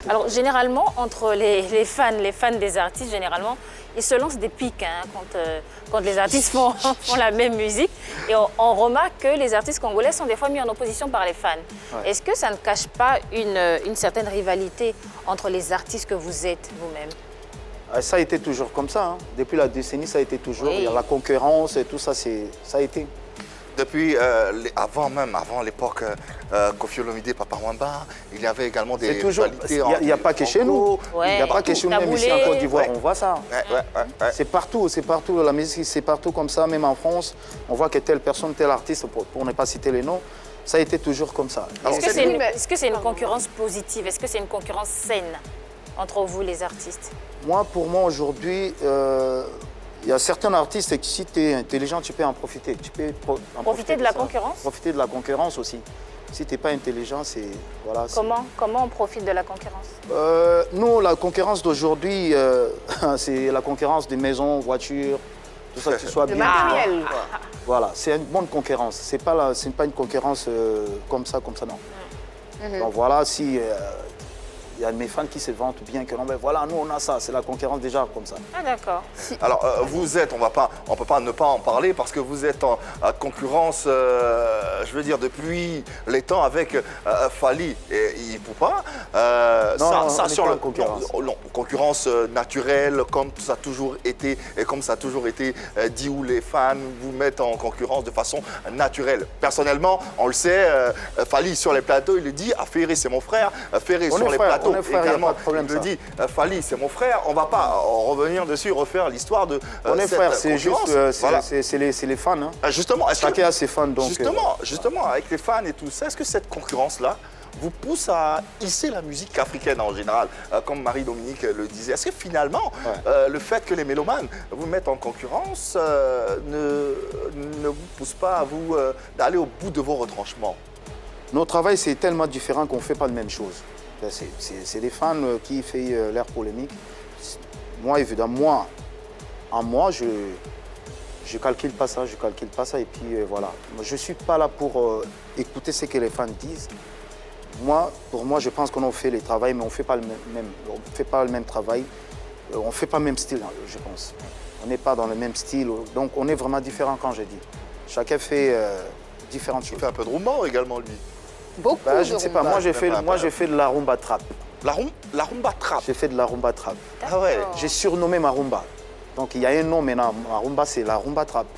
Alors, généralement, entre les fans des artistes, généralement, ils se lancent des piques quand les artistes font la même musique. Et on remarque que les artistes congolais sont des fois mis en opposition par les fans. Ouais. Est-ce que ça ne cache pas une certaine rivalité entre les artistes que vous êtes vous-même? Ça a été toujours comme ça. Hein. Depuis la décennie, ça a été toujours. Oui. Il y a la concurrence et tout ça, ça a été. Depuis, avant l'époque Koffi Olomide, Papa Wemba, il y avait également des rivalités. Il n'y a pas que chez nous. Ouais. Il n'y a pas que chez nous, même ici en Côte d'Ivoire, ouais. On voit ça. Ouais. C'est partout, la musique, c'est partout comme ça, même en France. On voit que telle personne, tel artiste, pour ne pas citer les noms, ça a été toujours comme ça. Est-ce que c'est une concurrence positive? Est-ce que c'est une concurrence saine entre vous, les artistes? Pour moi, aujourd'hui, il y a certains artistes qui, si tu es intelligent, tu peux en profiter. Tu peux profiter de la concurrence? Profiter de la concurrence aussi. Si tu n'es pas intelligent, c'est... Voilà, Comment on profite de la concurrence? Nous, la concurrence d'aujourd'hui, c'est la concurrence des maisons, voitures, tout ça, que tu sois bien. Matériel. Voilà, c'est une bonne concurrence. Ce n'est pas une concurrence comme ça, non. Donc voilà, si... il y a mes fans qui se vantent bien que non, mais voilà, nous on a ça, c'est la concurrence déjà comme ça. Ah d'accord. Alors vous êtes, on peut pas ne pas en parler parce que vous êtes en concurrence, je veux dire depuis les temps avec Fally et Ipupa. Concurrence naturelle comme ça a toujours été et comme ça a toujours été dit où les fans vous mettent en concurrence de façon naturelle. Personnellement, on le sait, Fally sur les plateaux, il le dit, Ferré c'est mon frère, Ferré sur les plateaux. On est frère, également, il me dit, Fally, c'est mon frère, on ne va pas revenir dessus, refaire l'histoire de on est frère, c'est juste, voilà. C'est les fans. Hein. Justement, chacun a ses fans. Donc, justement, avec les fans et tout ça, est-ce que cette concurrence-là vous pousse à hisser la musique africaine en général, comme Marie-Dominique le disait? Est-ce que finalement, le fait que les mélomanes vous mettent en concurrence ne vous pousse pas à vous d'aller au bout de vos retranchements? Notre travail, c'est tellement différent qu'on ne fait pas la même chose. C'est des fans qui font l'air polémique. Moi, évidemment, je calcule pas ça, et puis voilà. Je ne suis pas là pour écouter ce que les fans disent. Pour moi, je pense qu'on fait le travail, mais on ne fait pas le même travail. On ne fait pas le même style, je pense. On n'est pas dans le même style, donc on est vraiment différent quand je dis. Chacun fait différentes choses. Il fait un peu de rumba également, lui. Beaucoup je ne sais pas, moi j'ai fait de la rumba trap. La rumba trap? J'ai fait de la rumba trap. Ah ouais? J'ai surnommé ma rumba. Donc il y a un nom maintenant, ma rumba c'est la rumba trap.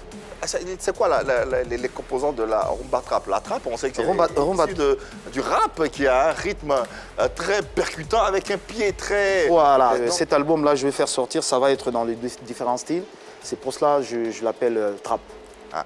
C'est quoi les composants de la rumba trap? La trap, on sait que c'est issu du rap qui a un rythme très percutant avec un pied très... Voilà, cet album-là je vais faire sortir, ça va être dans les différents styles. C'est pour cela que je l'appelle trap. Ah,